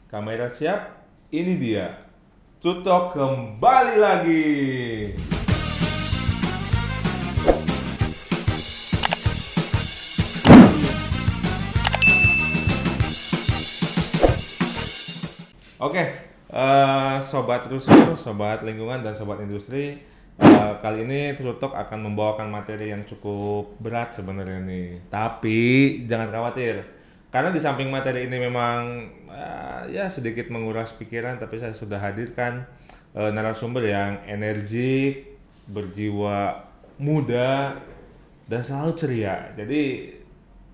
Kamera siap? Ini dia. Tutok kembali lagi. Oke, sobat rusur, sobat lingkungan dan sobat industri, kali ini Tutok akan membawakan materi yang cukup berat sebenarnya nih. Tapi jangan khawatir, karena di samping materi ini memang ya sedikit menguras pikiran, tapi saya sudah hadirkan narasumber yang energik, berjiwa muda, dan selalu ceria. Jadi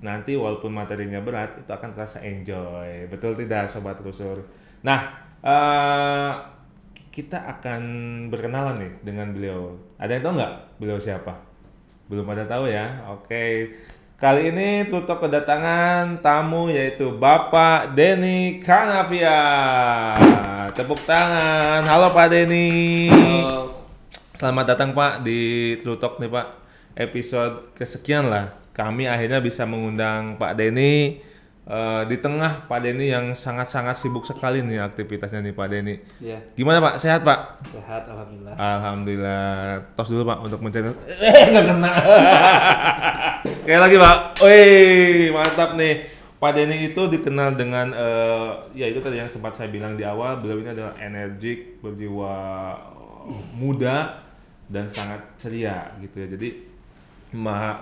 nanti walaupun materinya berat, itu akan terasa enjoy. Betul tidak, sobat rusur? Nah, kita akan berkenalan nih dengan beliau. Ada yang tahu nggak beliau siapa? Belum ada tahu ya? Oke. Kali ini Tutok kedatangan tamu yaitu Bapak Denny Kanavia. Tepuk tangan. Halo Pak Denny. Halo. Selamat datang Pak di Tutok nih Pak. Episode kesekian lah. Kami akhirnya bisa mengundang Pak Denny. Di tengah Pak Denny yang sangat-sangat sibuk sekali nih aktivitasnya nih Pak Denny. Iya. Gimana Pak? Sehat Pak? Sehat, alhamdulillah. Alhamdulillah. Tos dulu Pak untuk mencari. Nggak kena. Kayak lagi Pak. Wih, mantap nih. Pak Denny itu dikenal dengan ya itu tadi yang sempat saya bilang di awal, beliau ini adalah energik, berjiwa muda dan sangat ceria gitu ya. Jadi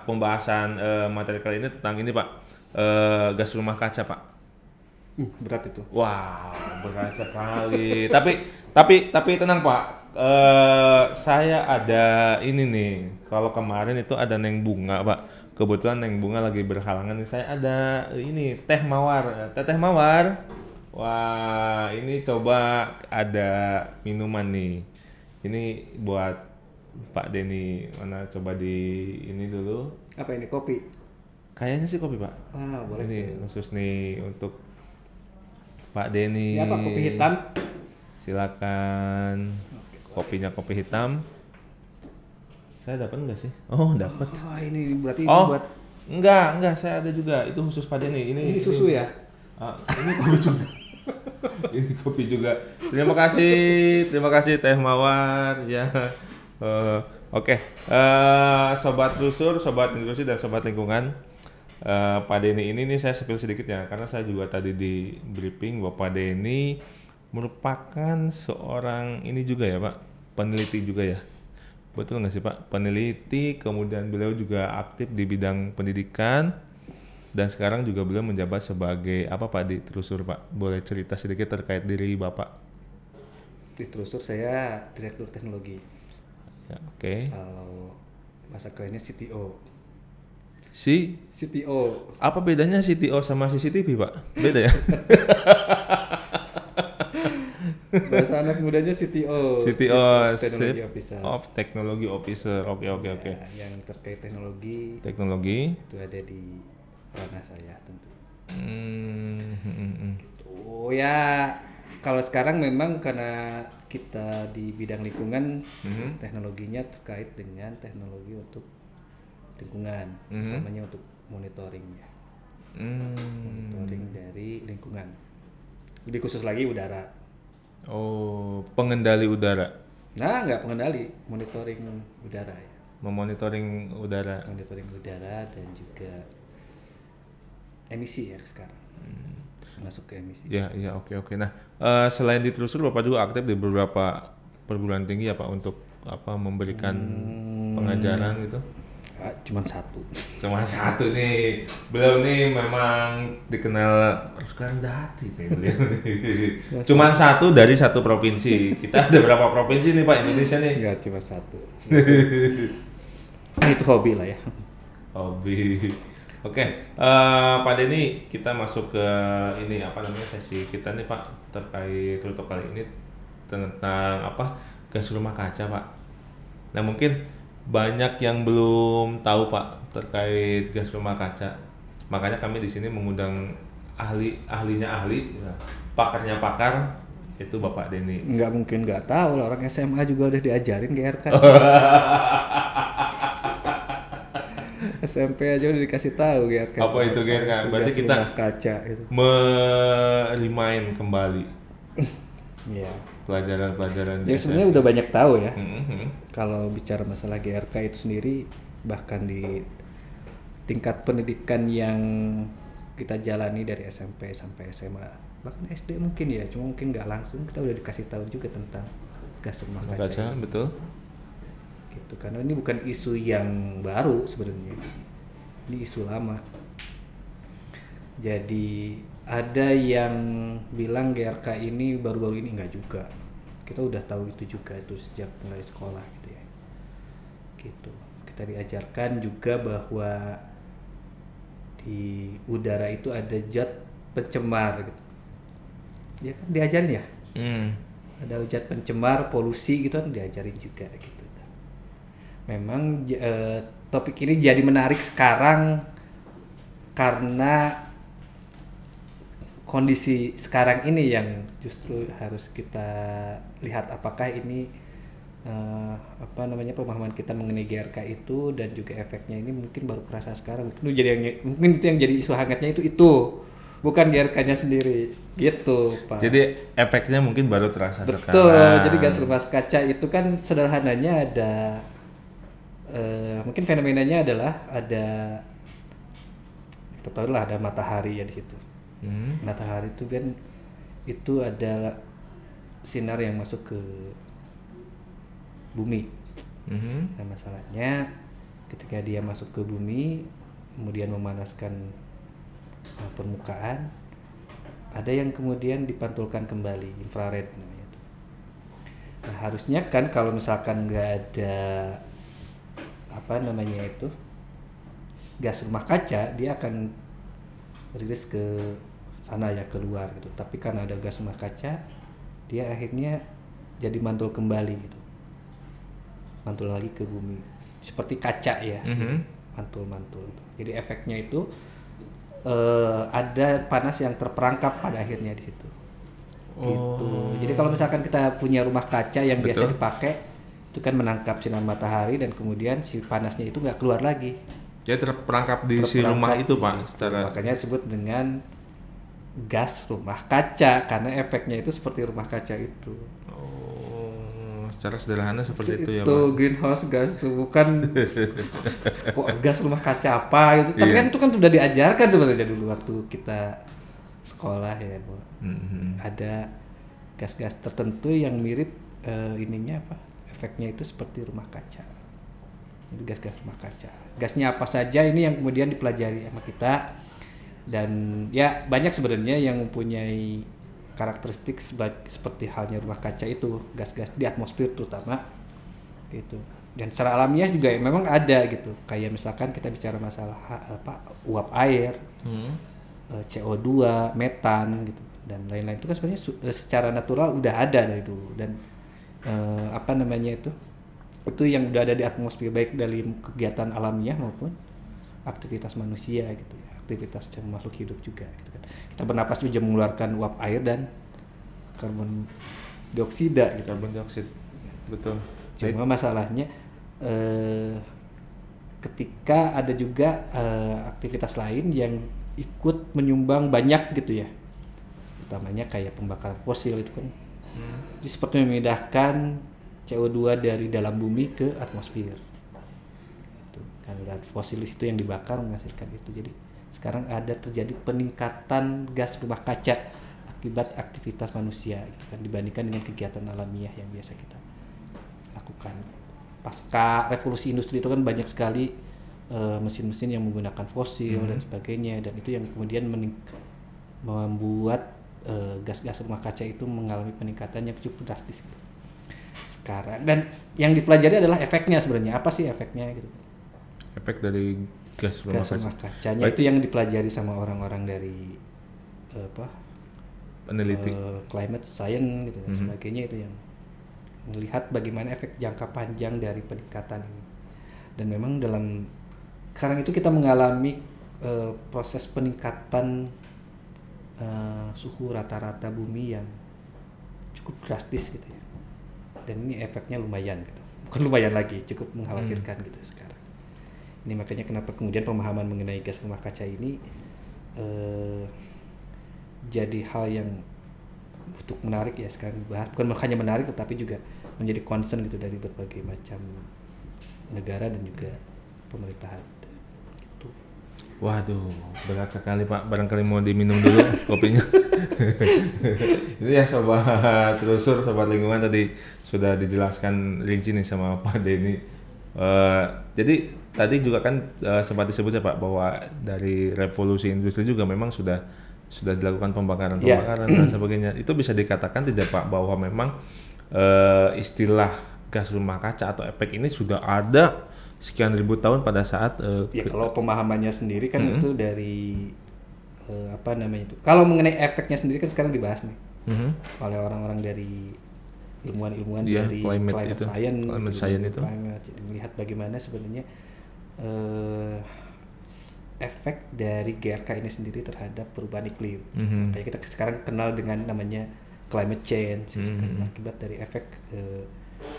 pembahasan materi kali ini tentang ini Pak. Gas rumah kaca Pak. Berat itu. Wow, berat sekali. tapi tenang Pak. Saya ada ini nih. Kalau kemarin itu ada Neng Bunga Pak. Kebetulan Neng Bunga lagi berhalangan nih. Saya ada ini teh mawar. Teh mawar. Wah, ini coba ada minuman nih. Ini buat Pak Denny. Mana coba di ini dulu. Apa ini, kopi? Kayaknya sih kopi Pak. Boleh. Ini khusus nih untuk Pak Denny. Ya Pak, kopi hitam. Silakan. Kopinya kopi hitam. Saya dapat nggak sih? Oh dapat. Oh, ini berarti Oh buat enggak. Saya ada juga. Itu khusus Pak Denny. Ini susu ya? Ini kopi juga. Ini kopi juga. Terima kasih Teh Mawar ya. Oke. Sobat rusur, sobat industri dan sobat lingkungan. Pak Denny ini nih saya spill sedikit ya, karena saya juga tadi di briefing bahwa Pak Denny merupakan seorang ini juga ya Pak, peneliti juga ya. Betul nggak sih Pak? Peneliti, kemudian beliau juga aktif di bidang pendidikan, dan sekarang juga beliau menjabat sebagai apa Pak di Terusur Pak? Boleh cerita sedikit terkait diri Bapak? Di Terusur saya direktur teknologi. Ya, oke. Kalau bahasa kerennya CTO. CTO. Apa bedanya CTO sama CCTV Pak? Beda ya? Bahasa anak mudanya CTO. CTO, Technology Officer. Technology Officer. Oke. Ya, yang terkait teknologi itu ada di ranah saya tentu. Gitu ya. Kalau sekarang memang karena kita di bidang lingkungan, teknologinya terkait dengan teknologi untuk lingkungan, utamanya untuk monitoringnya. Monitoring dari lingkungan. Lebih khusus lagi udara. Oh, pengendali udara. Nah, nggak pengendali, monitoring udara ya. Memonitoring udara. Monitoring udara dan juga emisi ya sekarang. Masuk ke emisi. Ya, oke. Nah, selain di Terusur, Bapak juga aktif di beberapa perguruan tinggi ya Pak untuk apa memberikan pengajaran gitu? Cuman satu. Cuma satu nih. Beliau nih memang dikenal sekarang dati nih beliau. Cuman satu dari satu provinsi. Kita ada berapa provinsi nih Pak Indonesia nih? Enggak, cuma satu. Itu hobi lah ya. Hobi. Oke, Pak Denny, kita masuk ke ini apa namanya sesi kita nih Pak terkait tutorial kali ini tentang apa gas rumah kaca Pak. Nah mungkin banyak yang belum tahu Pak terkait gas rumah kaca. Makanya kami di sini mengundang ahlinya ahli, pakarnya pakar, itu Bapak Denny. Nggak mungkin nggak tahu lah, orang SMA juga udah diajarin GRK. SMP aja udah dikasih tahu GRK. Apa itu GRK? Berarti Gas kita rumah kaca gitu. remind kembali Iya. pelajaran-pelajaran. Ya sebenarnya udah banyak tahu ya. Mhm. Kalau bicara masalah GRK itu sendiri, bahkan di tingkat pendidikan yang kita jalani dari SMP sampai SMA, bahkan SD mungkin ya, cuma mungkin nggak langsung kita udah dikasih tahu juga tentang gas rumah kaca. Betul. Gitu, karena ini bukan isu yang baru sebenarnya, ini isu lama. Jadi ada yang bilang GRK ini baru-baru ini, enggak juga, kita udah tahu itu juga itu sejak mulai sekolah gitu ya. Gitu, kita diajarkan juga bahwa di udara itu ada zat pencemar gitu. Ya kan diajarin ya. Ada zat pencemar, polusi gitu kan diajarin juga gitu. Memang topik ini jadi menarik sekarang karena kondisi sekarang ini yang justru harus kita lihat apakah ini pemahaman kita mengenai GRK itu dan juga efeknya ini mungkin baru kerasa sekarang. Mungkin itu yang jadi isu hangatnya itu bukan GRK-nya sendiri gitu, Pak. Jadi efeknya mungkin baru terasa Betul, sekarang. Betul. Jadi gas rumah kaca itu kan sederhananya ada mungkin fenomenanya adalah ada, kita tahu lah ada matahari ya di situ. Matahari itu kan itu adalah sinar yang masuk ke bumi. Nah masalahnya ketika dia masuk ke bumi kemudian memanaskan permukaan, ada yang kemudian dipantulkan kembali, infrared namanya itu. Nah harusnya kan kalau misalkan nggak ada gas rumah kaca, dia akan rilis ke sana ya, keluar gitu. Tapi karena ada gas rumah kaca, dia akhirnya jadi mantul kembali gitu, mantul lagi ke bumi seperti kaca ya. Mantul. Jadi efeknya itu ada panas yang terperangkap pada akhirnya di situ. Gitu. Jadi kalau misalkan kita punya rumah kaca yang biasa dipakai, itu kan menangkap sinar matahari dan kemudian si panasnya itu nggak keluar lagi. Jadi terperangkap di si rumah itu, Pak. Makanya disebut dengan gas rumah kaca karena efeknya itu seperti rumah kaca itu. Secara sederhana seperti itu ya, Pak. Itu greenhouse gas itu bukan kok gas rumah kaca apa gitu. Tapi kan itu kan sudah diajarkan sebenarnya dulu waktu kita sekolah ya, Bu. Ada gas-gas tertentu yang mirip efeknya itu seperti rumah kaca. Itu gas-gas rumah kaca. Gasnya apa saja ini yang kemudian dipelajari sama kita, dan ya banyak sebenarnya yang mempunyai karakteristik seperti halnya rumah kaca itu, gas-gas di atmosfer terutama gitu. Dan secara alamiah juga ya, memang ada gitu. Kayak misalkan kita bicara masalah uap air, CO2, metan gitu dan lain-lain, itu kan sebenarnya secara natural udah ada dari dulu. Dan itu yang udah ada di atmosfer, baik dari kegiatan alamiah maupun aktivitas manusia gitu ya, aktivitas makhluk hidup juga gitu kan. Kita bernapas juga mengeluarkan uap air dan karbon dioksida gitu. Karbon dioksid, betul. Cuma masalahnya ketika ada juga aktivitas lain yang ikut menyumbang banyak gitu ya, utamanya kayak pembakaran fosil itu kan. Jadi seperti memindahkan CO2 dari dalam bumi ke atmosfer. Itu kan udah fosil itu yang dibakar menghasilkan itu. Jadi sekarang ada terjadi peningkatan gas rumah kaca akibat aktivitas manusia gitu kan, dibandingkan dengan kegiatan alamiah yang biasa kita lakukan. Pasca revolusi industri itu kan banyak sekali mesin-mesin yang menggunakan fosil dan sebagainya, dan itu yang kemudian membuat gas-gas rumah kaca itu mengalami peningkatan yang cukup drastis gitu sekarang. Dan yang dipelajari adalah efeknya sebenarnya, apa sih efeknya gitu. Efek dari gas rumah kacanya itu yang dipelajari sama orang-orang dari peneliti climate science gitu dan sebagainya, itu yang melihat bagaimana efek jangka panjang dari peningkatan ini. Dan memang dalam sekarang itu kita mengalami proses peningkatan suhu rata-rata bumi yang cukup drastis gitu ya. Dan ini efeknya lumayan gitu. Bukan lumayan lagi, cukup mengkhawatirkan gitu sekarang. Ini makanya kenapa kemudian pemahaman mengenai gas rumah kaca ini jadi hal yang untuk menarik ya sekarang dibahas. Bukan hanya menarik tetapi juga menjadi concern gitu dari berbagai macam negara dan juga pemerintahan. Gitu. Waduh, berat sekali Pak. Barangkali mau diminum dulu kopinya. Itu ya sobat telusur, sobat lingkungan, tadi sudah dijelaskan rinci nih sama Pak Denny. Jadi tadi juga kan sempat disebut ya Pak bahwa dari revolusi industri juga memang sudah dilakukan pembakaran dan sebagainya. Itu bisa dikatakan tidak Pak bahwa memang istilah gas rumah kaca atau efek ini sudah ada sekian ribu tahun pada saat kalau pemahamannya sendiri kan itu dari apa namanya itu. Kalau mengenai efeknya sendiri kan sekarang dibahas nih oleh orang-orang dari ilmuwan-ilmuwan dari climate science itu. Jadi melihat bagaimana sebenarnya efek dari GRK ini sendiri terhadap perubahan iklim. Kayak kita sekarang kenal dengan namanya climate change, kan akibat dari efek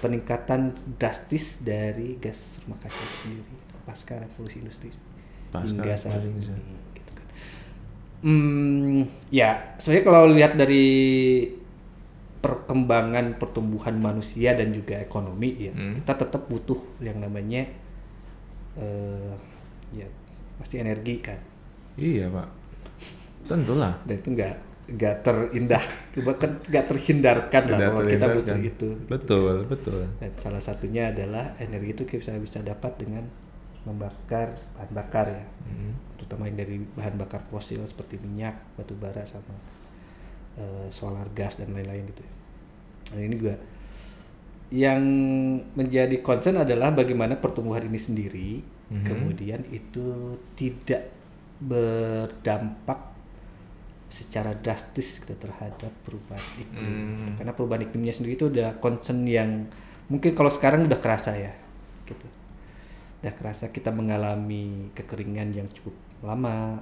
peningkatan drastis dari gas rumah kaca itu sendiri pasca revolusi industri hingga saat ini. Gitu kan. Ya sebenarnya kalau lihat dari perkembangan pertumbuhan manusia dan juga ekonomi ya, kita tetap butuh yang namanya ya pasti energi kan. Iya Pak, tentulah. Dan itu nggak terhindarkan lah kalau kita butuh itu. Betul. Dan salah satunya adalah energi itu kita bisa dapat dengan membakar bahan bakar ya, terutama yang dari bahan bakar fosil seperti minyak, batu bara sama solar gas dan lain-lain gitu. Nah ini juga yang menjadi concern adalah bagaimana pertumbuhan ini sendiri kemudian itu tidak berdampak secara drastis gitu terhadap perubahan iklim. Karena perubahan iklimnya sendiri itu udah concern yang mungkin kalau sekarang udah kerasa ya gitu. Udah kerasa kita mengalami kekeringan yang cukup lama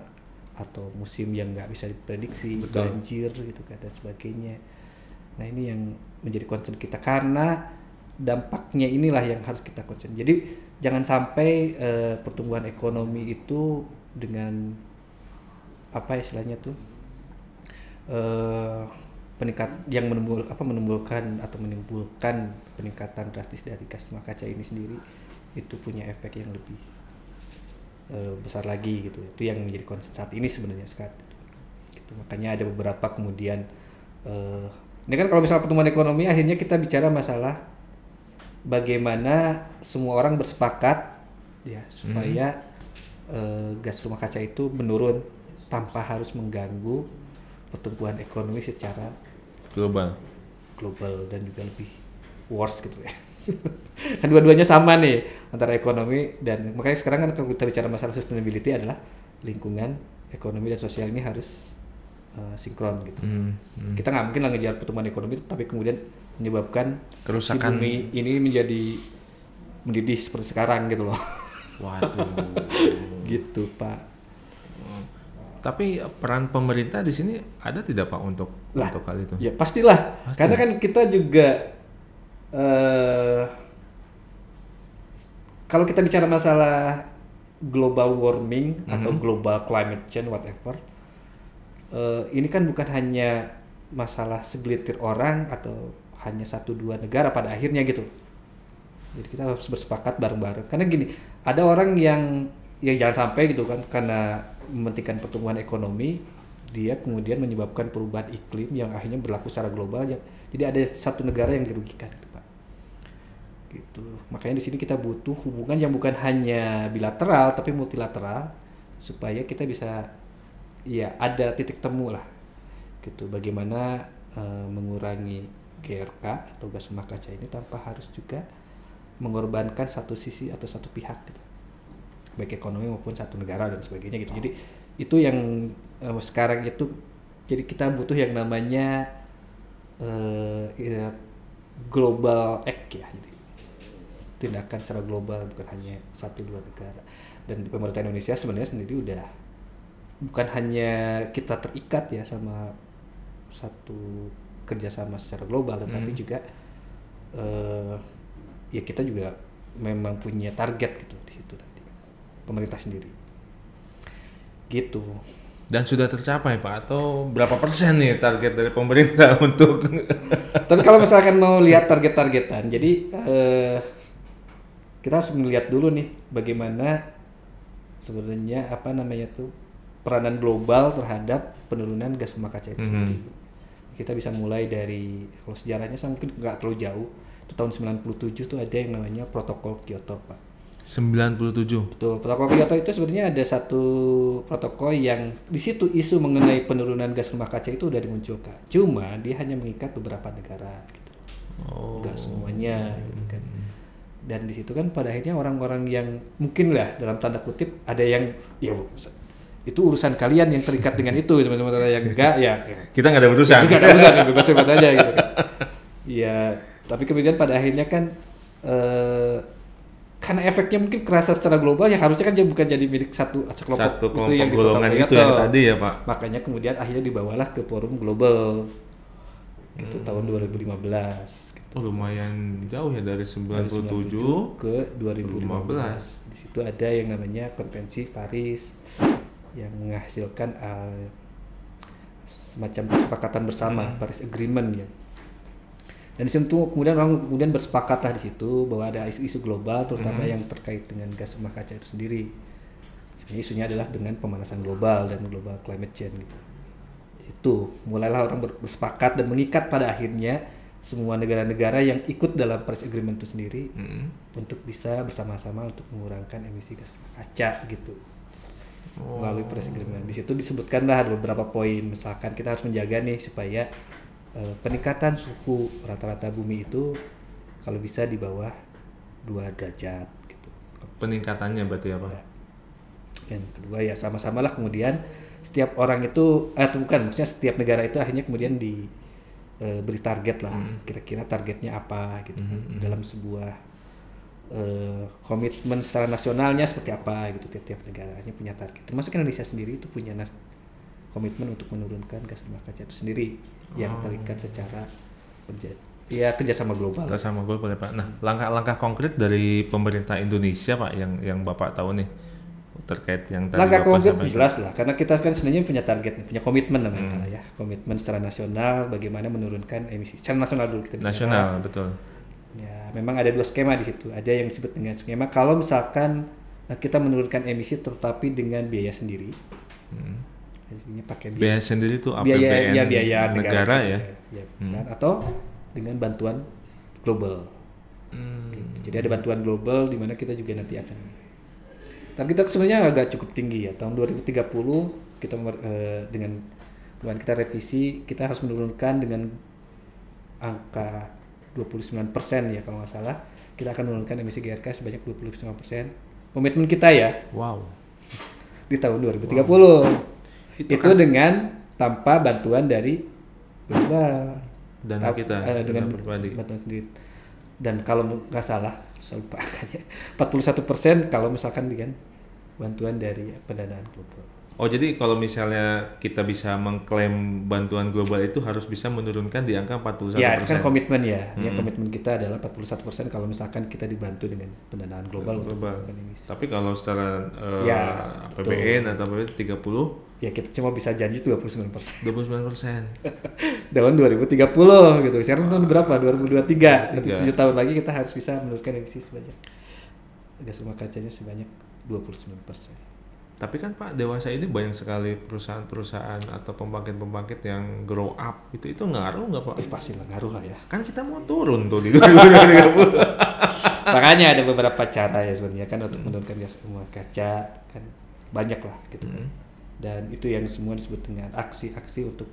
atau musim yang nggak bisa diprediksi, banjir gitu kan dan sebagainya. Nah ini yang menjadi concern kita karena dampaknya inilah yang harus kita concern. Jadi jangan sampai pertumbuhan ekonomi itu dengan apa istilahnya tuh menimbulkan peningkatan drastis dari gas rumah kaca ini sendiri itu punya efek yang lebih besar lagi gitu. Itu yang menjadi concern saat ini sebenarnya sekarang gitu. Makanya ada beberapa kemudian ini kan kalau misalnya pertumbuhan ekonomi akhirnya kita bicara masalah bagaimana semua orang bersepakat ya supaya gas rumah kaca itu menurun tanpa harus mengganggu pertumbuhan ekonomi secara global dan juga lebih worse gitu ya. Kan dua-duanya sama nih antara ekonomi dan makanya sekarang kan kalau kita bicara masalah sustainability adalah lingkungan, ekonomi dan sosial ini harus sinkron gitu. Kita nggak mungkin lah ngejar pertumbuhan ekonomi tapi kemudian menyebabkan kerusakan si bumi ini menjadi mendidih seperti sekarang gitu loh. Waduh. Gitu Pak. Tapi peran pemerintah di sini ada tidak Pak untuk hal itu? Ya pastilah. Karena kan kita juga kalau kita bicara masalah global warming atau global climate change whatever, ini kan bukan hanya masalah segelintir orang atau hanya 1-2 negara pada akhirnya gitu. Jadi kita harus bersepakat bareng-bareng. Karena gini, ada orang yang jangan sampai gitu kan karena mementingkan pertumbuhan ekonomi, dia kemudian menyebabkan perubahan iklim yang akhirnya berlaku secara global. Jadi ada satu negara yang dirugikan gitu, Pak. Gitu. Makanya di sini kita butuh hubungan yang bukan hanya bilateral tapi multilateral supaya kita bisa ya ada titik temu lah. Gitu. Bagaimana mengurangi GRK atau gas rumah kaca ini tanpa harus juga mengorbankan satu sisi atau satu pihak gitu. Baik ekonomi maupun satu negara dan sebagainya gitu. Jadi itu yang sekarang itu jadi kita butuh yang namanya global act ya. Jadi tindakan secara global bukan hanya 1-2 negara. Dan di pemerintah Indonesia sebenarnya sendiri udah bukan hanya kita terikat ya sama satu kerjasama secara global tetapi juga ya kita juga memang punya target gitu di situ nanti. pemerintah sendiri. Gitu. Dan sudah tercapai Pak, atau berapa persen nih target dari pemerintah untuk? Tapi kalau misalkan mau lihat target-targetan, jadi kita harus melihat dulu nih bagaimana sebenarnya peranan global terhadap penurunan gas rumah kaca itu sendiri. Kita bisa mulai dari, kalau sejarahnya mungkin nggak terlalu jauh, itu tahun 97 tuh ada yang namanya Protokol Kyoto Pak. 97. Betul, Protokol Kyoto itu sebenarnya ada satu protokol yang di situ isu mengenai penurunan gas rumah kaca itu udah dimunculkan. Cuma dia hanya mengikat beberapa negara gitu. Nggak semuanya gitu kan. Dan di situ kan pada akhirnya orang-orang yang mungkin lah dalam tanda kutip ada yang ya itu urusan kalian yang terikat dengan itu, sementara yang enggak ya kita nggak ada urusan. Nggak ada urusan, bebas-bebas aja gitu kan. Ya, tapi kemudian pada akhirnya kan karena efeknya mungkin kerasa secara global, ya harusnya kan bukan jadi milik satu kelompok itu yang golongan itu yang tadi ya Pak. Makanya kemudian akhirnya dibawalah ke forum global gitu tahun 2015 gitu. Lumayan jauh ya dari 97 ke 2015. Di situ ada yang namanya Konvensi Paris yang menghasilkan semacam kesepakatan bersama, Paris Agreement ya. Dan di situ kemudian orang bersepakatlah di situ bahwa ada isu-isu global terutama yang terkait dengan gas rumah kaca itu sendiri. Sebenarnya isunya adalah dengan pemanasan global dan global climate change gitu. Itu mulailah orang bersepakat dan mengikat pada akhirnya semua negara-negara yang ikut dalam Paris Agreement itu sendiri untuk bisa bersama-sama untuk mengurangkan emisi gas rumah kaca gitu. Melalui Paris Agreement. Di situ disebutkanlah ada beberapa poin, misalkan kita harus menjaga nih supaya peningkatan suhu rata-rata bumi itu kalau bisa di bawah 2 derajat gitu. Peningkatannya berarti apa? Yang kedua ya sama-samalah kemudian setiap orang itu maksudnya setiap negara itu akhirnya kemudian beri target lah, kira-kira targetnya apa gitu kan. Dalam sebuah komitmen secara nasionalnya seperti apa gitu, tiap-tiap negaranya punya target. Termasuk Indonesia sendiri itu punya komitmen untuk menurunkan gas rumah kaca itu sendiri yang terikat secara kerjasama global. Kerjasama global ya Pak. Nah, langkah-langkah konkret dari pemerintah Indonesia Pak yang Bapak tahu nih terkait yang tadi langkah Bapak konkret sampaikan. jelas lah, karena kita kan sebenarnya punya target, punya komitmen namanya ya, komitmen secara nasional bagaimana menurunkan emisi secara nasional dulu kita bicara. Nasional, betul. Ya, memang ada 2 skema di situ. Ada yang disebut dengan skema kalau misalkan kita menurunkan emisi tetapi dengan biaya sendiri. Ini pakai biaya sendiri itu APBN biaya negara ya. Atau dengan bantuan global. Gitu. Jadi ada bantuan global di mana kita juga nanti akan. Tapi kita sebenarnya agak cukup tinggi ya. Tahun 2030 kita dengan kemarin kita revisi, kita harus menurunkan dengan angka 29% ya kalau nggak salah. Kita akan menurunkan emisi GRK sebanyak 29%. Komitmen kita ya. Wow. Di tahun 2030. Itu dengan tanpa bantuan dari global, dana kita dengan bantuan sendiri. Dan kalau nggak salah, saya lupa angkanya, 41% kalau misalkan dengan bantuan dari pendanaan global. Oh, jadi kalau misalnya kita bisa mengklaim bantuan global itu harus bisa menurunkan di angka 41%. Ya, itu kan komitmen ya. Komitmen kita adalah 41% kalau misalkan kita dibantu dengan pendanaan global. Untuk emisi. Tapi kalau secara APBN atau APBN 30, ya kita cuma bisa janji 29%. 29%. Tahun 2030 gitu. Sekarang tahun berapa? 2023. Nanti 7 tahun lagi kita harus bisa menurunkan emisi sebanyak gas rumah kacanya sebanyak 29%. Tapi kan Pak, dewasa ini banyak sekali perusahaan-perusahaan atau pembangkit-pembangkit yang grow up. Itu ngaruh nggak Pak? Pasti ngaruh lah ya. Kan kita mau turun tuh di 2030. Makanya ada beberapa cara ya sebenarnya kan untuk menurunkan gas rumah kaca kan banyak lah gitu kan. Dan itu yang semua disebut dengan aksi-aksi untuk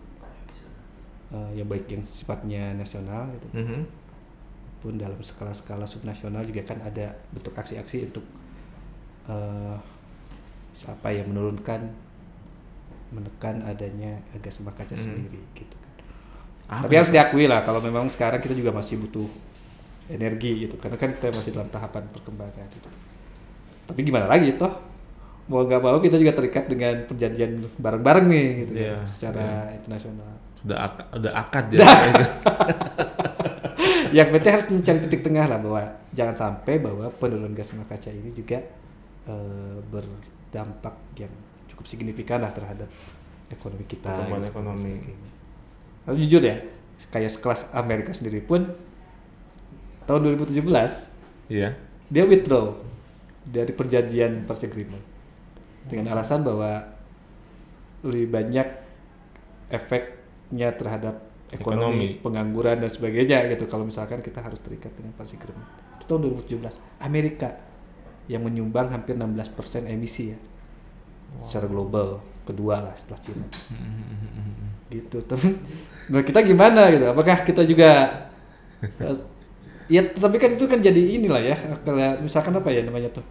yang baik yang sifatnya nasional gitu. Pun dalam skala-skala subnasional juga kan ada bentuk aksi-aksi untuk menekan adanya gas rumah kaca sendiri gitu kan. Tapi harus diakui lah kalau memang sekarang kita juga masih butuh energi gitu karena kan kita masih dalam tahapan perkembangan gitu. Tapi gimana lagi toh mau nggak mau kita juga terikat dengan perjanjian bareng-bareng nih gitu kan secara internasional. Udah akad ya. Yang penting harus mencari titik tengah lah bahwa jangan sampai bahwa penurunan gas rumah kaca ini juga berdampak yang cukup signifikan lah terhadap ekonomi kita. Pertumbuhan gitu, ekonomi. Lalu jujur ya, kayak sekelas Amerika sendiri pun tahun 2017 Iya. dia withdraw dari perjanjian Paris Agreement dengan alasan bahwa lebih banyak efeknya terhadap ekonomi, pengangguran dan sebagainya gitu kalau misalkan kita harus terikat dengan Paris Agreement. Itu tahun 2017 Amerika yang menyumbang hampir 16% emisi ya. Secara global, kedua lah setelah Cina. Gitu. Tapi menurut kita gimana gitu? Apakah kita juga ya tapi kan itu kan jadi inilah ya. Kalau misalkan apa ya namanya tuh?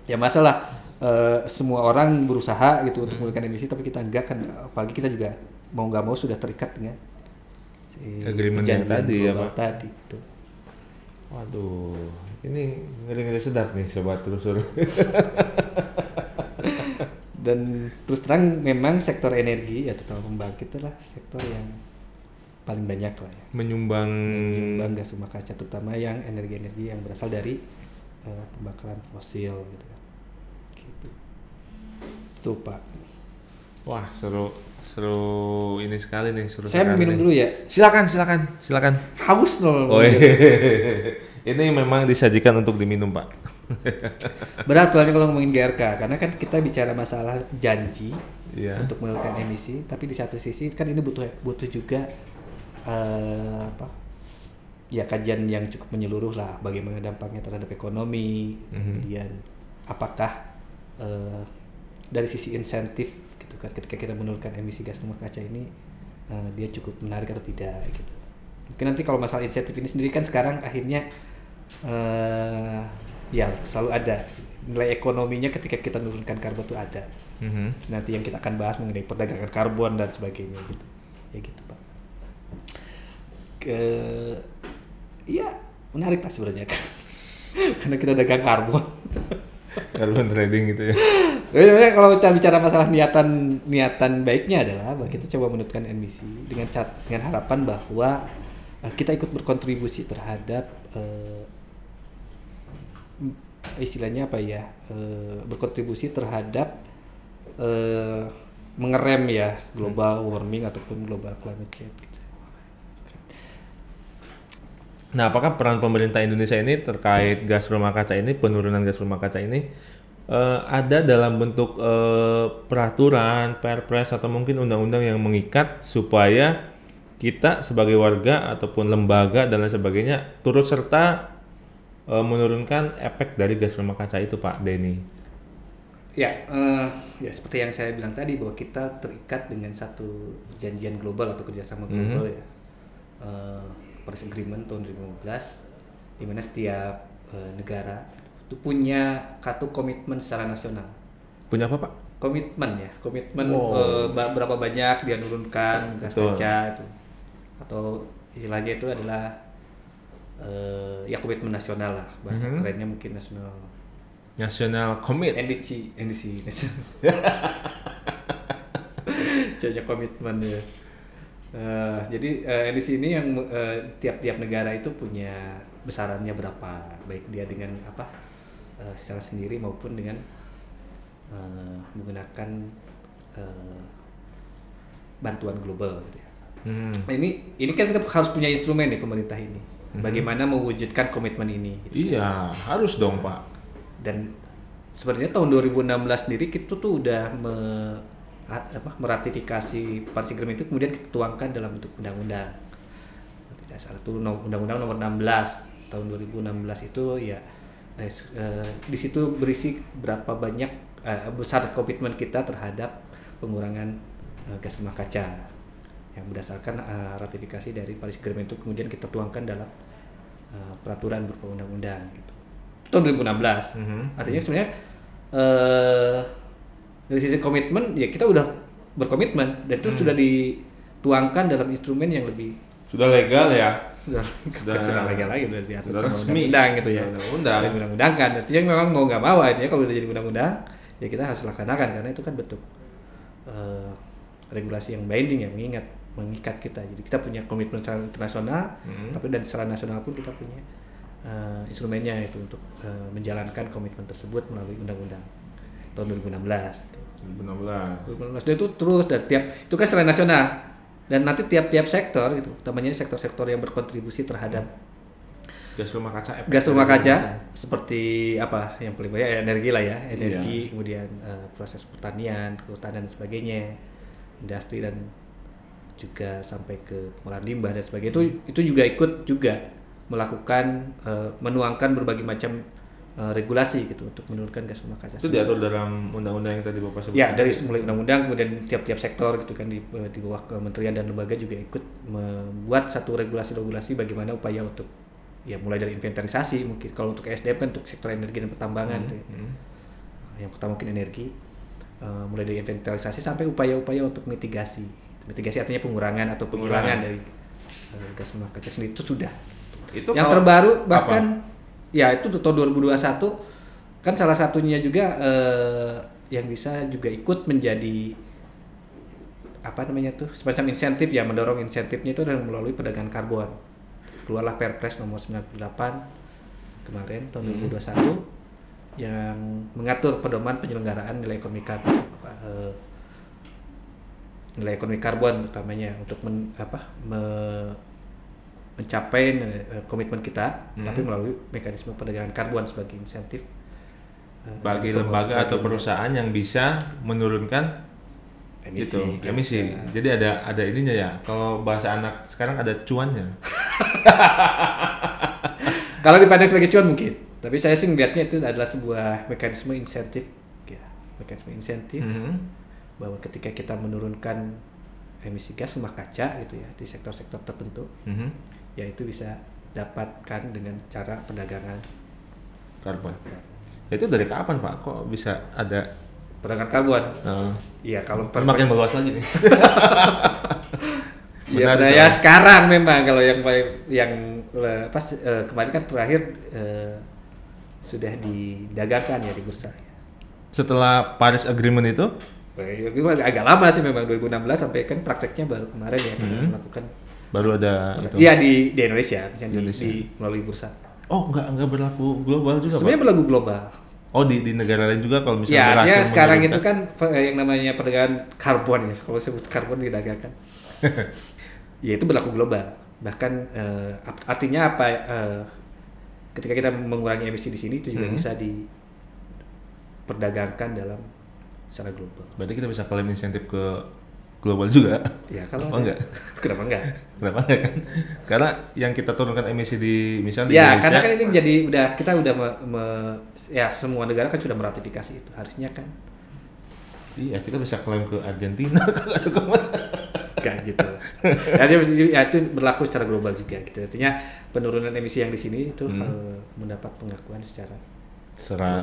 Ya masalah semua orang berusaha gitu untuk menurunkan emisi tapi kita enggak kan, apalagi kita juga mau nggak mau sudah terikat dengan agreement yang tadi ya Pak. Tadi itu. Waduh, ini ngeri-ngeri sedap nih sobat Rusur. Dan terus terang memang sektor energi ya terutama pembangkit itulah sektor yang paling banyak lah ya. Menyumbang gas rumah kaca terutama yang energi-energi yang berasal dari pembakaran fosil gitu kan. Gitu. Tuh Pak. Wah, seru ini sekali nih, seru. Saya minum dulu ya. Silakan. Haus loh. Oh, ini memang disajikan untuk diminum, Pak. Berat soalnya kalau ngomongin GRK, karena kan kita bicara masalah janji untuk menurunkan emisi, tapi di satu sisi kan ini butuh juga kajian yang cukup menyeluruh lah, bagaimana dampaknya terhadap ekonomi, kemudian apakah dari sisi insentif gitu kan ketika kita menurunkan emisi gas rumah kaca ini dia cukup menarik atau tidak gitu. Mungkin nanti kalau masalah insentif ini sendiri kan sekarang akhirnya ya selalu ada nilai ekonominya ketika kita menurunkan karbon itu ada. Nanti yang kita akan bahas mengenai perdagangan karbon dan sebagainya gitu. Ya gitu Pak. Iya menarik lah sebenarnya karena kita dagang karbon. Carbon trading gitu ya. Tapi sebenarnya kalau kita bicara masalah niatan baiknya adalah bahwa kita coba menurunkan emisi dengan harapan bahwa kita ikut berkontribusi terhadap istilahnya apa ya, berkontribusi terhadap mengerem ya global warming ataupun global climate change gitu. Nah, apakah peran pemerintah Indonesia ini terkait gas rumah kaca ini, penurunan gas rumah kaca ini ada dalam bentuk peraturan, perpres atau mungkin undang-undang yang mengikat supaya kita sebagai warga ataupun lembaga dan lain sebagainya turut serta menurunkan efek dari gas rumah kaca itu, Pak Denny? Ya seperti yang saya bilang tadi bahwa kita terikat dengan satu perjanjian global atau kerjasama global ya. Paris Agreement tahun 2015 di mana setiap negara itu punya kartu komitmen secara nasional. Punya apa, Pak? Komitmen berapa banyak dia nurunkan gas kaca itu. Atau istilahnya itu adalah ya komitmen nasional lah, bahasa kerennya mungkin national commit. NDC Jadinya komitmen ya. Jadi NDC ini yang tiap-tiap negara itu punya besarannya berapa, baik dia dengan secara sendiri maupun dengan menggunakan bantuan global gitu ya. Nah, ini kan kita harus punya instrumen nih pemerintah ini. Bagaimana mewujudkan komitmen ini? Gitu. Iya, harus dong Pak. Dan sebenarnya tahun 2016 sendiri kita tuh udah meratifikasi Paris Agreement itu kemudian kita tuangkan dalam bentuk undang-undang. Tidak salah itu Undang-Undang Nomor 16 tahun 2016 itu ya di situ berisi berapa banyak besar komitmen kita terhadap pengurangan gas rumah kaca yang berdasarkan ratifikasi dari Paris Agreement itu kemudian kita tuangkan dalam peraturan berupa undang-undang gitu. Tahun 2016. Artinya sebenarnya dari sisi komitmen ya kita udah berkomitmen dan itu sudah dituangkan dalam instrumen yang lebih sudah legal ya. Sudah legal lagi udah diatur sama undang-undang gitu ya. Undang-undang kan. Artinya memang mau nggak mau artinya kalau udah jadi undang-undang ya kita harus laksanakan karena itu kan bentuk regulasi yang binding yang mengikat kita. Jadi kita punya komitmen secara internasional tapi dan secara nasional pun kita punya instrumennya itu untuk menjalankan komitmen tersebut melalui undang-undang tahun 2016. 2016 itu terus dan itu kan selain nasional dan nanti tiap-tiap sektor gitu, utamanya sektor-sektor yang berkontribusi terhadap gas rumah kaca seperti apa yang paling banyak energi lah ya, energi, kemudian proses pertanian, kehutanan dan sebagainya, industri dan juga sampai ke pengolahan limbah dan sebagainya itu juga ikut juga melakukan menuangkan berbagai macam regulasi gitu untuk menurunkan gas rumah kaca. Itu diatur dalam undang-undang yang tadi Bapak sebutkan. Ya, dari mulai undang-undang kemudian tiap-tiap sektor gitu kan di bawah kementerian dan lembaga juga ikut membuat satu regulasi-regulasi bagaimana upaya untuk ya mulai dari inventarisasi mungkin kalau untuk SDM kan untuk sektor energi dan pertambangan yang pertama mungkin energi mulai dari inventarisasi sampai upaya-upaya untuk mitigasi artinya pengurangan atau penghilangan dari gas rumah kaca sendiri itu sudah. Itu yang terbaru bahkan apa? Ya itu tahun 2021 kan salah satunya juga yang bisa juga ikut menjadi apa namanya tuh semacam insentif ya, mendorong insentifnya itu adalah melalui perdagangan karbon. Keluarlah Perpres nomor 98 kemarin tahun 2021 yang mengatur pedoman penyelenggaraan nilai ekonomi karbon, nilai ekonomi karbon utamanya untuk mencapai komitmen kita, tapi melalui mekanisme perdagangan karbon sebagai insentif bagi lembaga atau perusahaan yang bisa menurunkan emisi. Ya. Jadi ada ininya ya. Kalau bahasa anak sekarang ada cuannya. Kalau dipandang sebagai cuan mungkin, tapi saya sih melihatnya itu adalah sebuah mekanisme insentif, ya, bahwa ketika kita menurunkan emisi gas rumah kaca gitu ya di sektor-sektor tertentu. Ya itu bisa dapatkan dengan cara perdagangan karbon. Itu dari kapan Pak? Kok bisa ada perdagangan karbon? Iya kalau makin meluas lagi nih. Ya sekarang memang kalau yang pas kemarin kan terakhir sudah didagangkan ya di bursa. Setelah Paris Agreement itu? Agak lama sih memang 2016 sampai kan prakteknya baru kemarin ya kita melakukan. Baru ada itu. Iya di Indonesia, di melalui bursa. Oh, enggak berlaku global juga, sebenarnya Pak? berlaku global. Oh, di negara lain juga kalau misalnya ya sekarang itu kan yang namanya perdagangan karbon ya, kalau sebut karbon didagangkan. Ya itu berlaku global. Bahkan artinya apa ketika kita mengurangi emisi di sini itu juga bisa diperdagangkan dalam secara global. Berarti kita bisa klaim insentif ke global juga. Ya kalau enggak? Kenapa enggak? Kenapa enggak kan? Karena yang kita turunkan emisi di misalnya di Indonesia. Ya, karena kan ini kita udah ya semua negara kan sudah meratifikasi itu. Harusnya kan. Iya, kita bisa klaim ke Argentina Enggak gitu. Ya itu berlaku secara global juga gitu. Artinya penurunan emisi yang di sini itu mendapat pengakuan secara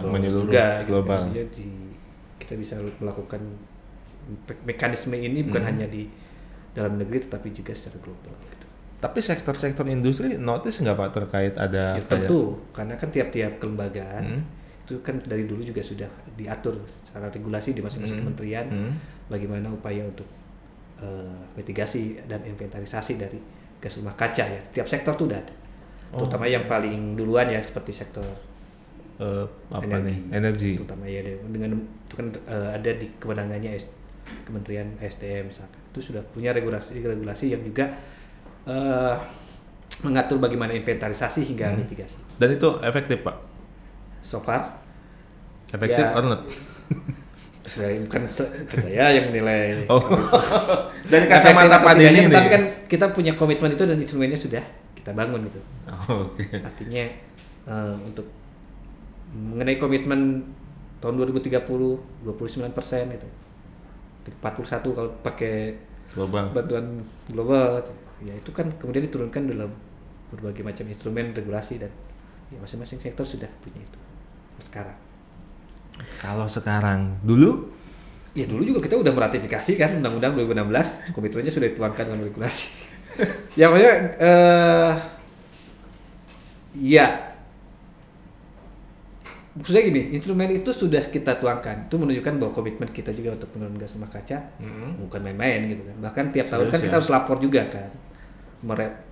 menyeluruh global. Gitu. Kita bisa melakukan mekanisme ini bukan hanya di dalam negeri tetapi juga secara global gitu. Tapi sektor-sektor industri notice nggak Pak terkait ada ya, tentu karena kan tiap-tiap kelembagaan itu kan dari dulu juga sudah diatur secara regulasi di masing-masing kementerian bagaimana upaya untuk mitigasi dan inventarisasi dari gas rumah kaca ya. Setiap sektor tuh udah ada. Terutama yang paling duluan ya seperti sektor energi. Terutama ya dengan itu kan ada di kewenangannya Kementerian SDM misalkan. Itu sudah punya regulasi yang juga mengatur bagaimana inventarisasi hingga mitigasi. Dan itu efektif Pak? So far efektif or not? Saya yang nilai. Dari kacamata Pak Denny ini. Tapi kan kita punya komitmen itu dan instrumennya sudah kita bangun gitu. Artinya untuk mengenai komitmen tahun 2030 29% itu 41 kalau pakai bantuan global ya itu kan kemudian diturunkan dalam berbagai macam instrumen regulasi dan ya masing-masing sektor sudah punya itu sekarang. Kalau sekarang dulu juga kita udah meratifikasi kan undang-undang 2016 komitmennya sudah dituangkan dalam regulasi. Ya maksudnya ya maksudnya gini, instrumen itu sudah kita tuangkan, itu menunjukkan bahwa komitmen kita juga untuk menurunkan gas rumah kaca bukan main-main gitu kan. Bahkan tiap tahun kan kita harus lapor juga kan,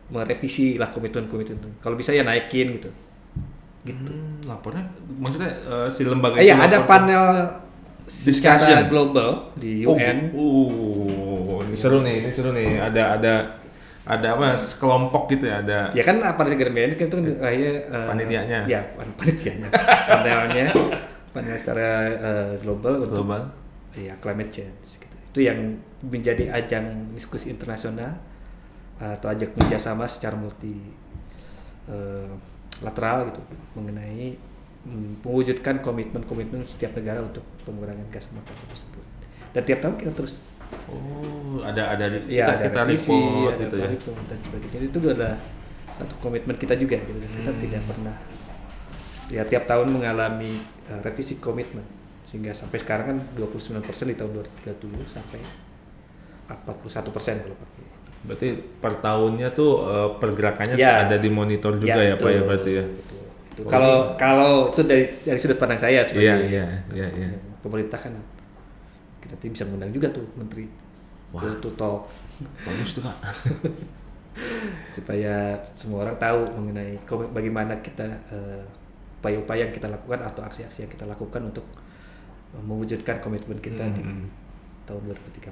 merevisi lah komitmen itu. Kalau bisa ya naikin gitu. gitu. Lapornya maksudnya si lembaga Iya, itu ada lapor panel secara discussion global di UN. ini seru nih, ada apa kelompok gitu ya, ada Ya kan Partai Green kan itu kan akhirnya panitianya. Ya, panitianya. panel secara global untuk ya climate change gitu. Itu yang menjadi ajang diskusi internasional atau ajang kerjasama secara multi lateral gitu mengenai mewujudkan komitmen setiap negara untuk pengurangan gas rumah kaca tersebut. Dan tiap tahun kita terus ada ya, kita revisi, report ada gitu ya. report dan sebagainya. Jadi itu adalah satu komitmen kita juga gitu. Dan kita tidak pernah ya tiap tahun mengalami revisi komitmen sehingga sampai sekarang kan 29% di tahun 2037 sampai 41% kalau pakai. Berarti per tahunnya tuh pergerakannya Ya. ada dimonitor juga ya, Pak ya berarti ya. Betul. Kalau itu dari sudut pandang saya sebagai Iya. pemerintah kan kita bisa mengundang juga tuh menteri to talk. Bagus tuh Pak. Supaya semua orang tahu mengenai bagaimana kita upaya-upaya yang kita lakukan atau aksi-aksi yang kita lakukan untuk mewujudkan komitmen kita di tahun 2030.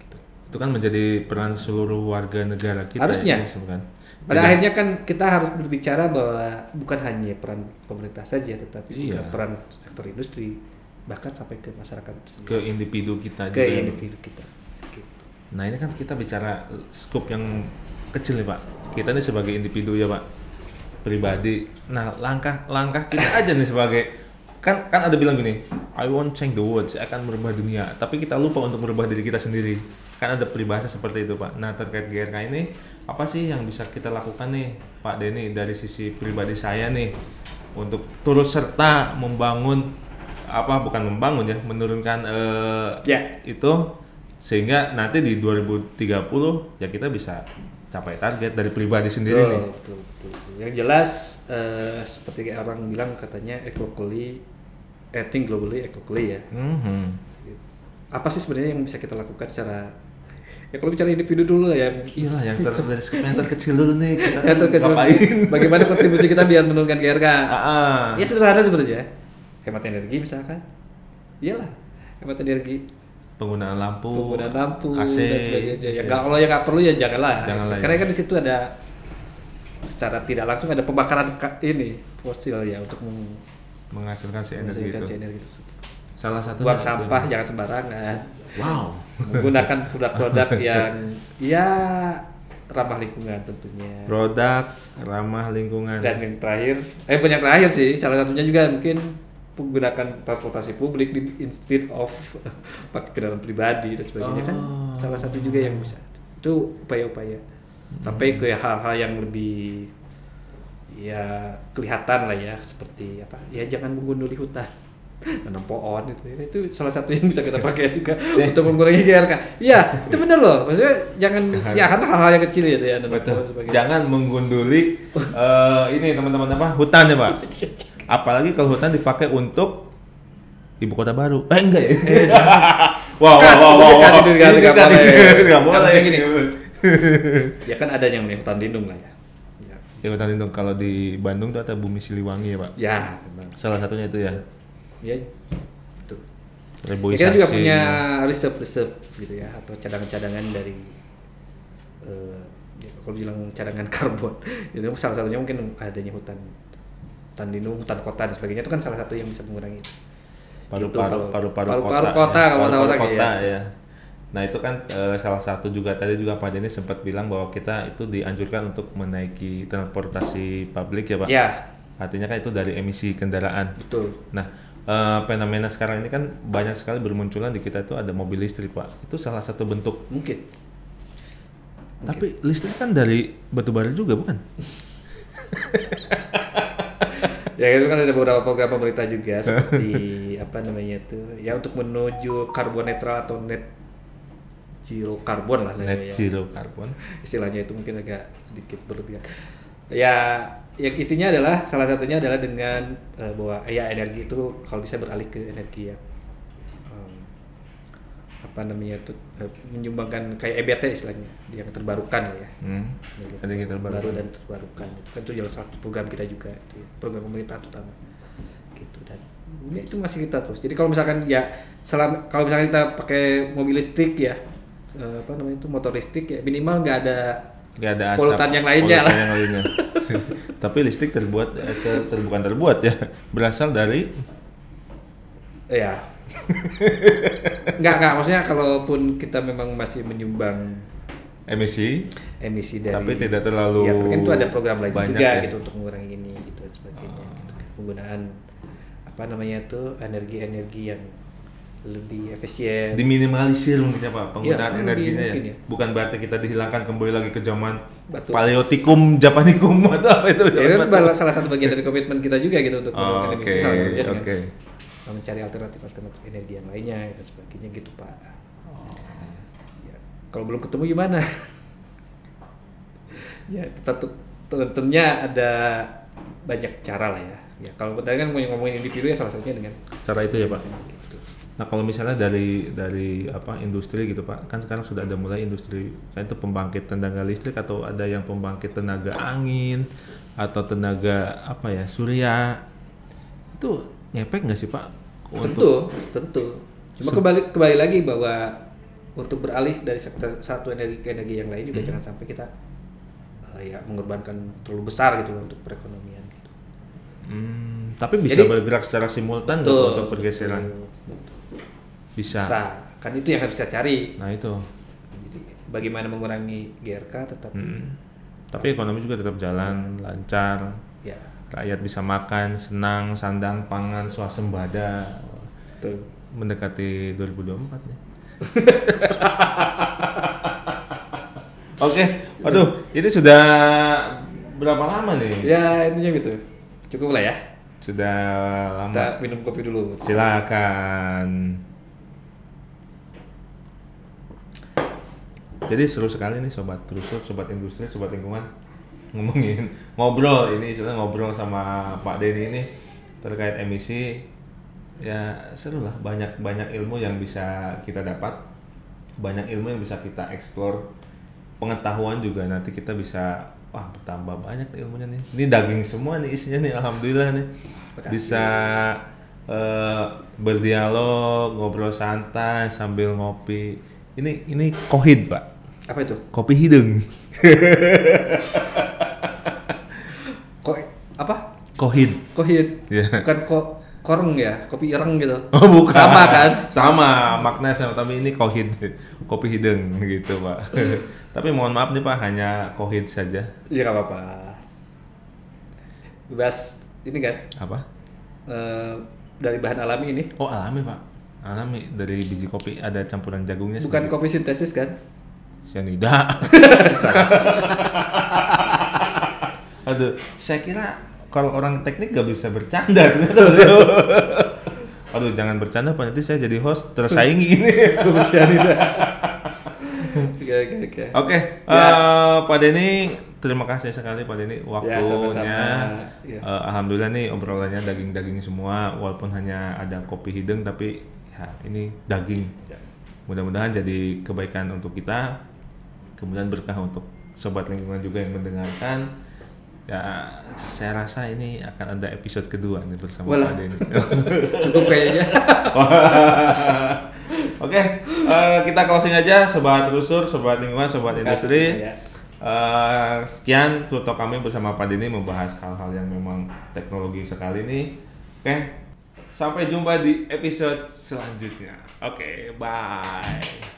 Gitu. Itu kan menjadi peran seluruh warga negara kita. Harusnya. Ya, kan? Pada akhirnya kan kita harus berbicara bahwa bukan hanya peran pemerintah saja, tetapi juga peran sektor industri, bahkan sampai ke masyarakat sendiri. Ke individu kita Ke juga. individu kita. Gitu. Nah ini kan kita bicara skop yang kecil nih Pak. Kita nih sebagai individu ya Pak, pribadi. Nah langkah kita aja nih sebagai kan ada bilang gini, I won't change the world, saya akan merubah dunia. Tapi kita lupa untuk merubah diri kita sendiri. Kan ada peribahasa seperti itu Pak. Nah terkait GRK ini apa sih yang bisa kita lakukan nih Pak Denny dari sisi pribadi saya nih untuk turut serta membangun menurunkan itu sehingga nanti di 2030 ya kita bisa capai target dari pribadi sendiri nih. Betul. Yang jelas seperti kayak orang bilang katanya acting globally eclocally ya. Apa sih sebenarnya yang bisa kita lakukan secara ya kalau bicara individu dulu ya. Iyalah yang terkecil dulu nih kita ngapain? Bagaimana kontribusi kita biar menurunkan GRK? Ya sederhana sebenarnya. Hemat energi misalkan. Iyalah, hemat energi. Penggunaan lampu, AC dan sebagainya. Ya kalau yang nggak perlu ya janganlah. Karena kan di situ ada secara tidak langsung ada pembakaran fosil ya untuk menghasilkan si energi itu. Salah satu buang sampah jangan sembarangan. Wow. Menggunakan produk-produk yang ramah lingkungan tentunya. Produk ramah lingkungan. Dan yang terakhir sih salah satunya juga mungkin menggunakan transportasi publik instead of pakai kendaraan pribadi dan sebagainya kan salah satu juga yang bisa. Itu upaya-upaya. Sampai ke hal-hal yang lebih ya kelihatan lah ya seperti apa? Ya jangan menggunduli hutan. Tanam pohon itu salah satu yang bisa kita pakai juga untuk mengurangi GRK. Iya, itu benar loh. Maksudnya jangan hal-hal yang kecil ya jangan menggunduli ini teman-teman hutan ya Pak. Apalagi kalau hutan dipakai untuk ibu kota baru. Enggak ya? Wow. Enggak boleh. Ya kan ada yang namanya hutan lindung lah ya. Ya hutan lindung kalau di Bandung tuh ada Bumi Siliwangi ya Pak. Ya. Salah satunya itu ya. Ya, itu. Reboisasi. Kita juga punya reserve gitu ya atau cadangan-cadangan dari kalau bilang cadangan karbon. Itu salah satunya mungkin adanya hutan lindung, hutan kota dan sebagainya itu kan salah satu yang bisa mengurangi paru-paru kota ya. Nah itu kan salah satu juga tadi juga Pak Denny sempat bilang bahwa kita itu dianjurkan untuk menaiki transportasi publik ya Pak. Ya. Artinya kan itu dari emisi kendaraan. Betul. Nah fenomena sekarang ini kan banyak sekali bermunculan di kita itu ada mobil listrik Pak. Itu salah satu bentuk. Mungkin. Tapi listrik kan dari batu bara juga bukan? Ya itu kan ada beberapa program pemerintah juga seperti apa namanya itu ya untuk menuju karbon netral atau net zero karbon lah net zero karbon istilahnya itu mungkin agak sedikit berlebihan ya intinya adalah salah satunya adalah dengan bahwa ya energi itu kalau bisa beralih ke energi yang menyumbangkan kayak EBT istilahnya yang terbarukan lah ya. Energi baru dan terbarukan itu kan jelas satu program kita juga itu ya. Program pemerintah terutama gitu dan ya itu masih kita terus. Jadi kalau misalkan ya kalau misalkan kita pakai mobil listrik ya itu motor listrik ya minimal nggak ada asap, polutan yang lainnya lah. Tapi listrik bukan terbuat ya, berasal dari ya. Enggak, maksudnya kalaupun kita memang masih menyumbang emisi dari, tapi tidak terlalu ya, kan itu ada program lain juga ya, gitu untuk mengurangi ini gitu dan sebagainya gitu. Penggunaan energi yang lebih efisien, diminimalisir mungkin ya Pak penggunaan energinya ya. Bukan berarti kita dihilangkan kembali lagi ke zaman Paleotikum, Japanicum atau apa itu. Ya kan salah satu bagian dari komitmen kita juga gitu untuk mengurangi emisi mencari alternatif energi yang lainnya dan sebagainya gitu Pak. Ya, kalau belum ketemu gimana? Ya tentunya ada banyak cara lah ya. Ya kalau tadi kan ngomongin individu ya salah satunya dengan cara itu ya Pak. Gitu. Nah kalau misalnya dari industri gitu Pak, kan sekarang sudah ada mulai industri kan itu pembangkit tenaga listrik atau ada yang pembangkit tenaga angin atau tenaga surya itu ngepek nggak sih Pak? Tentu. Cuma kembali lagi bahwa untuk beralih dari satu energi ke energi yang lain juga jangan sampai kita mengorbankan terlalu besar gitu loh untuk perekonomian gitu. Tapi bisa bergerak secara simultan untuk pergeseran. Bisa. Kan itu yang harus kita cari. Nah itu. Jadi, bagaimana mengurangi GRK tapi ekonomi juga tetap jalan lancar. Ya. Rakyat bisa makan, senang, sandang, pangan, swasembada. Betul. Mendekati 2024 ya. Oke, waduh, ini sudah berapa lama nih? Ya, intinya gitu. Cukup lah ya. Sudah lama. Kita minum kopi dulu. Silakan. Jadi seru sekali nih sobat Trusur, sobat industri, sobat lingkungan. Ngobrol ngobrol sama Pak Denny ini terkait emisi ya seru lah, banyak ilmu yang bisa kita dapat, banyak ilmu yang bisa kita eksplor, pengetahuan juga nanti kita bisa bertambah banyak ilmunya nih. Ini daging semua nih isinya nih, alhamdulillah nih. Bisa berdialog, ngobrol santai sambil ngopi. Ini kohid Pak. Apa itu? Kopi hidung. Apa? Kohid. Yeah. Bukan koreng ya, kopi ireng gitu. Oh bukan. Sama kan? Sama maknanya sama, tapi ini kohid, kopi hidung gitu Pak. Tapi mohon maaf nih Pak, hanya kohid saja. Iya nggak apa-apa. Bebas ini kan? Apa? Dari bahan alami ini. Oh alami Pak, alami dari biji kopi, ada campuran jagungnya. Bukan sedikit. Kopi sintesis kan? Cyanida. Aduh, saya kira kalau orang teknik gak bisa bercanda. Aduh, jangan bercanda Pak, nanti saya jadi host tersaingi ini. Kopi cyanida. Oke, Pak Denny, terima kasih sekali Pak Denny waktunya. Ya. Alhamdulillah nih obrolannya daging-daging semua, walaupun hanya ada kopi hidung tapi ya ini daging. Ya. Mudah-mudahan jadi kebaikan untuk kita, kemudian berkah untuk sobat lingkungan juga yang mendengarkan. Ya, saya rasa ini akan ada episode kedua nih bersama Pak Denny. Cukup kayaknya. Oke, kita closing aja sobat Trusur, sobat lingkungan, sobat industri. Sekian tutorial kami bersama Pak Denny membahas hal-hal yang memang teknologi sekali nih. Oke, sampai jumpa di episode selanjutnya. Oke, bye.